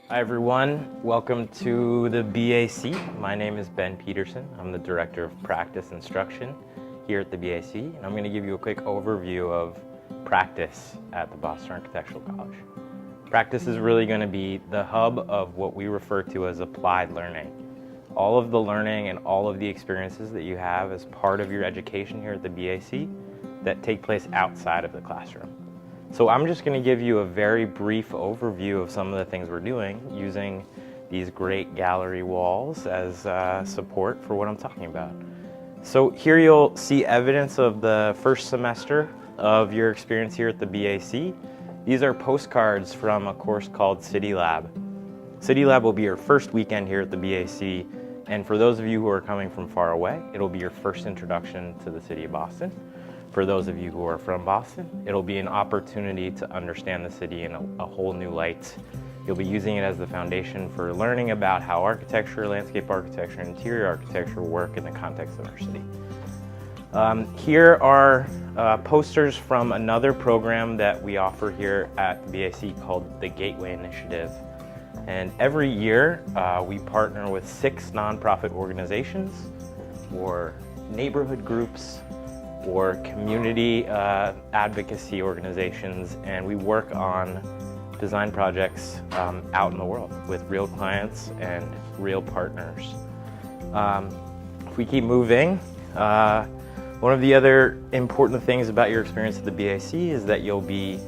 Hi everyone, welcome to the BAC. My name is Ben Peterson. I'm the Director of Practice Instruction here at the BAC, and I'm going to give you a quick overview of practice at the Boston Architectural College. Practice is really going to be the hub of what we refer to as applied learning. All of the learning and all of the experiences that you have as part of your education here at the BAC that take place outside of the classroom. So I'm just going to give you a very brief overview of some of the things we're doing using these great gallery walls as support for what I'm talking about. So here you'll see evidence of the first semester of your experience here at the BAC. These are postcards from a course called City Lab. City Lab will be your first weekend here at the BAC, and for those of you who are coming from far away, it'll be your first introduction to the city of Boston. For those of you who are from Boston, it'll be an opportunity to understand the city in a whole new light. You'll be using it as the foundation for learning about how architecture, landscape architecture, and interior architecture work in the context of our city. Here are posters from another program that we offer here at the BAC called the Gateway Initiative. And every year we partner with 6 nonprofit organizations or neighborhood groups or community advocacy organizations, and we work on design projects out in the world with real clients and real partners. If we keep moving, one of the other important things about your experience at the BAC is that you'll be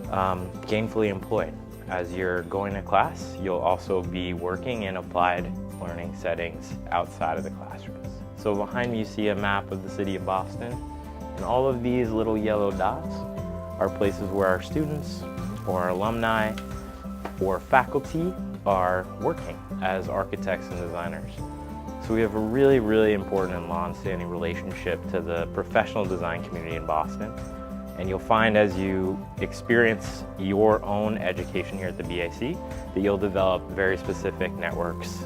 gainfully employed. As you're going to class, you'll also be working in applied learning settings outside of the classrooms. So behind me you see a map of the city of Boston. And all of these little yellow dots are places where our students or our alumni or faculty are working as architects and designers. So we have a really, really important and long-standing relationship to the professional design community in Boston. And you'll find as you experience your own education here at the BAC that you'll develop very specific networks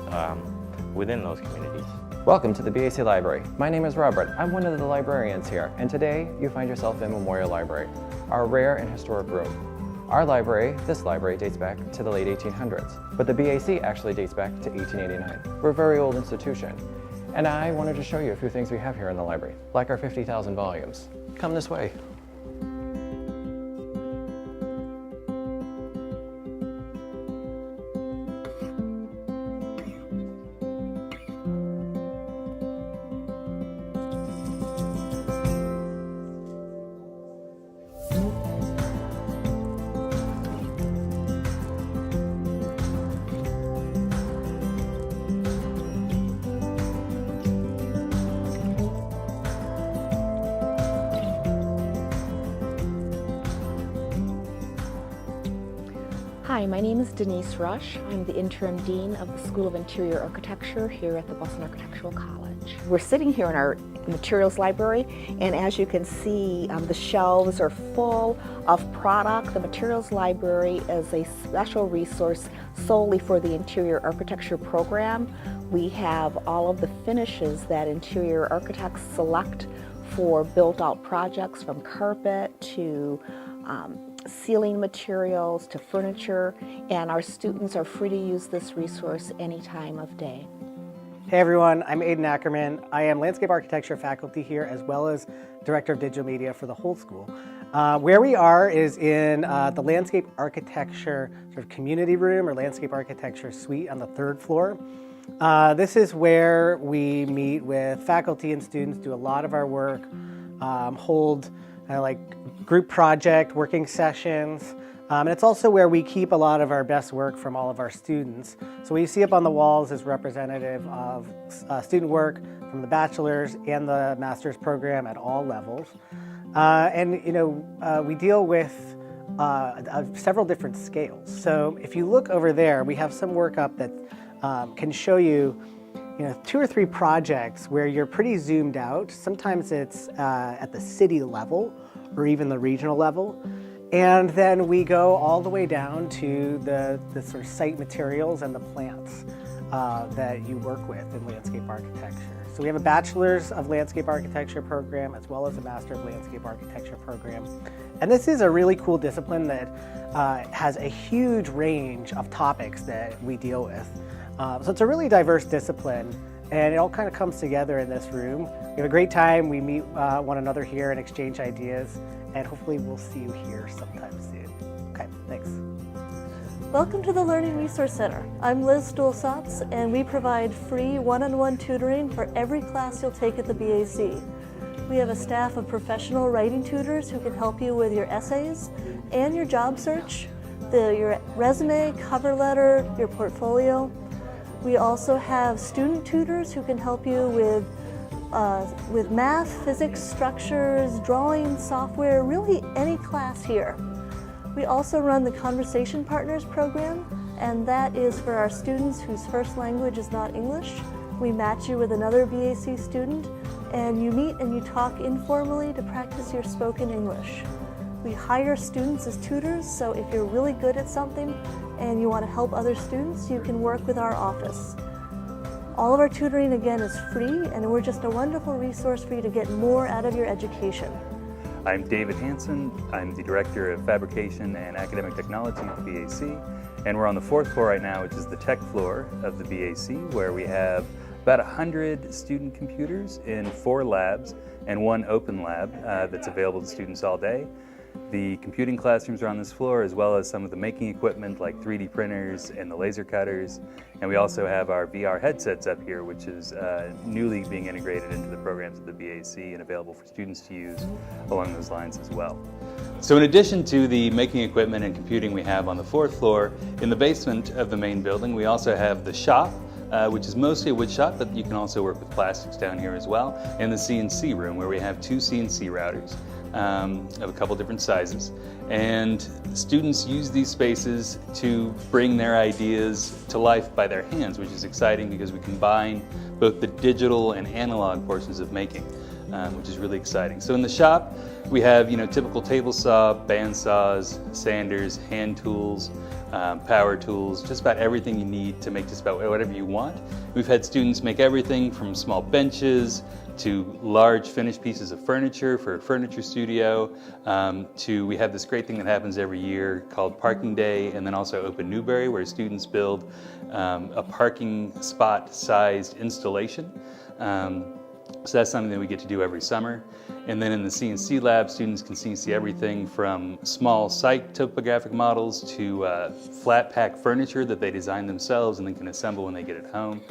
within those communities. Welcome to the BAC Library. My name is Robert. I'm one of the librarians here, and today you find yourself in Memorial Library, our rare and historic room. Our library, this library, dates back to the late 1800s, but the BAC actually dates back to 1889. We're a very old institution, and I wanted to show you a few things we have here in the library, like our 50,000 volumes. Come this way. Hi, my name is Denise Rush. I'm the Interim Dean of the School of Interior Architecture here at the Boston Architectural College. We're sitting here in our materials library, and as you can see, the shelves are full of product. The materials library is a special resource solely for the interior architecture program. We have all of the finishes that interior architects select for built-out projects, from carpet to ceiling materials to furniture, and our students are free to use this resource any time of day. Hey everyone, I'm Aiden Ackerman. I am landscape architecture faculty here as well as director of digital media for the whole school. Where we are is in the landscape architecture sort of community room or landscape architecture suite on the 3rd floor. This is where we meet with faculty and students, do a lot of our work, hold like group project working sessions, and it's also where we keep a lot of our best work from all of our students. So what you see up on the walls is representative of student work from the bachelor's and the master's program at all levels. And you know, we deal with several different scales. So if you look over there, we have some work up that can show you 2 or 3 projects where you're pretty zoomed out. Sometimes it's at the city level or even the regional level. And then we go all the way down to the sort of site materials and the plants that you work with in landscape architecture. So So we have a Bachelor's of Landscape Architecture program as well as a Master of Landscape Architecture program. And this is a really cool discipline that has a huge range of topics that we deal with. So it's a really diverse discipline, and it all kind of comes together in this room. We have a great time. We meet one another here and exchange ideas, and hopefully we'll see you here sometime soon. Okay, thanks. Welcome to the Learning Resource Center. I'm Liz Stolzatz, and we provide free one-on-one tutoring for every class you'll take at the BAC. We have a staff of professional writing tutors who can help you with your essays and your job search, your resume, cover letter, your portfolio. We also have student tutors who can help you with math, physics, structures, drawing, software, really any class here. We also run the Conversation Partners program, and that is for our students whose first language is not English. We match you with another BAC student, and you meet and you talk informally to practice your spoken English. We hire students as tutors, so if you're really good at something and you want to help other students, you can work with our office. All of our tutoring, again, is free, and we're just a wonderful resource for you to get more out of your education. I'm David Hansen. I'm the Director of Fabrication and Academic Technology at the BAC, and we're on the 4th floor right now, which is the tech floor of the BAC, where we have about 100 student computers in 4 labs and 1 open lab that's available to students all day. The computing classrooms are on this floor, as well as some of the making equipment like 3D printers and the laser cutters. And we also have our VR headsets up here, which is newly being integrated into the programs of the BAC and available for students to use along those lines as well. So in addition to the making equipment and computing we have on the 4th floor, in the basement of the main building, we also have the shop, which is mostly a wood shop, but you can also work with plastics down here as well, and the CNC room, where we have 2 CNC routers of a couple different sizes. And students use these spaces to bring their ideas to life by their hands, which is exciting because we combine both the digital and analog portions of making, which is really exciting. So in the shop, we have typical table saw, band saws, sanders, hand tools, power tools, just about everything you need to make just about whatever you want. We've had students make everything from small benches to large finished pieces of furniture for a furniture studio, we have this great thing that happens every year called Parking Day, and then also Open Newberry, where students build a parking spot sized installation. So that's something that we get to do every summer. And then in the CNC lab, students can see everything from small site topographic models to flat pack furniture that they design themselves and then can assemble when they get it home.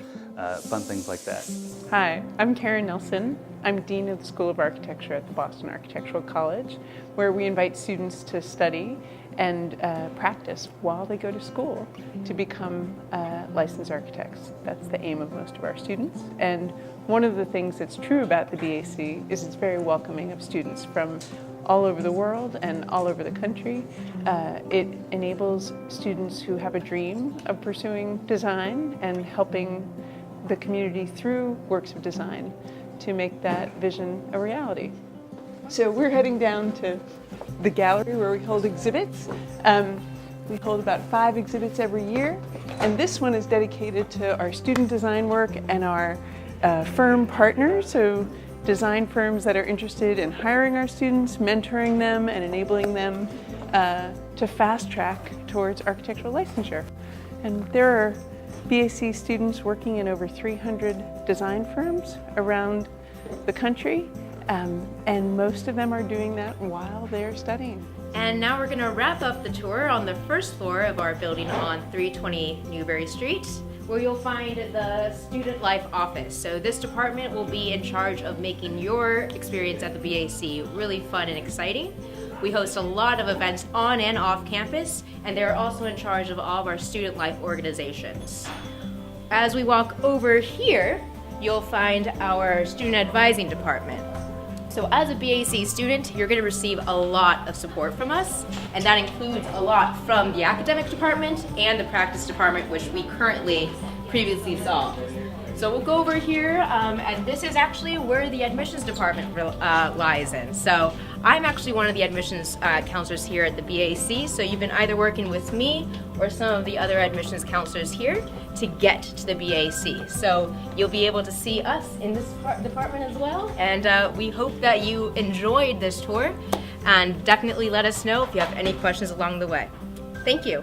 Fun things like that. Hi, I'm Karen Nelson. I'm Dean of the School of Architecture at the Boston Architectural College, where we invite students to study and practice while they go to school to become licensed architects. That's the aim of most of our students. And one of the things that's true about the BAC is it's very welcoming of students from all over the world and all over the country. It enables students who have a dream of pursuing design and helping the community through works of design to make that vision a reality. So we're heading down to the gallery where we hold exhibits. We hold about 5 exhibits every year, and this one is dedicated to our student design work and our firm partners, so design firms that are interested in hiring our students, mentoring them, and enabling them to fast track towards architectural licensure. And there are BAC students working in over 300 design firms around the country, and most of them are doing that while they're studying. And now we're going to wrap up the tour on the 1st floor of our building on 320 Newberry Street, where you'll find the Student Life Office. So this department will be in charge of making your experience at the BAC really fun and exciting. We host a lot of events on and off campus, and they're also in charge of all of our student life organizations. As we walk over here, you'll find our student advising department. So as a BAC student, you're going to receive a lot of support from us, and that includes a lot from the academic department and the practice department, which we previously saw. So we'll go over here, and this is actually where the admissions department lies in. So I'm actually one of the admissions counselors here at the BAC, so you've been either working with me or some of the other admissions counselors here to get to the BAC. So you'll be able to see us in this department as well, and we hope that you enjoyed this tour, and definitely let us know if you have any questions along the way. Thank you.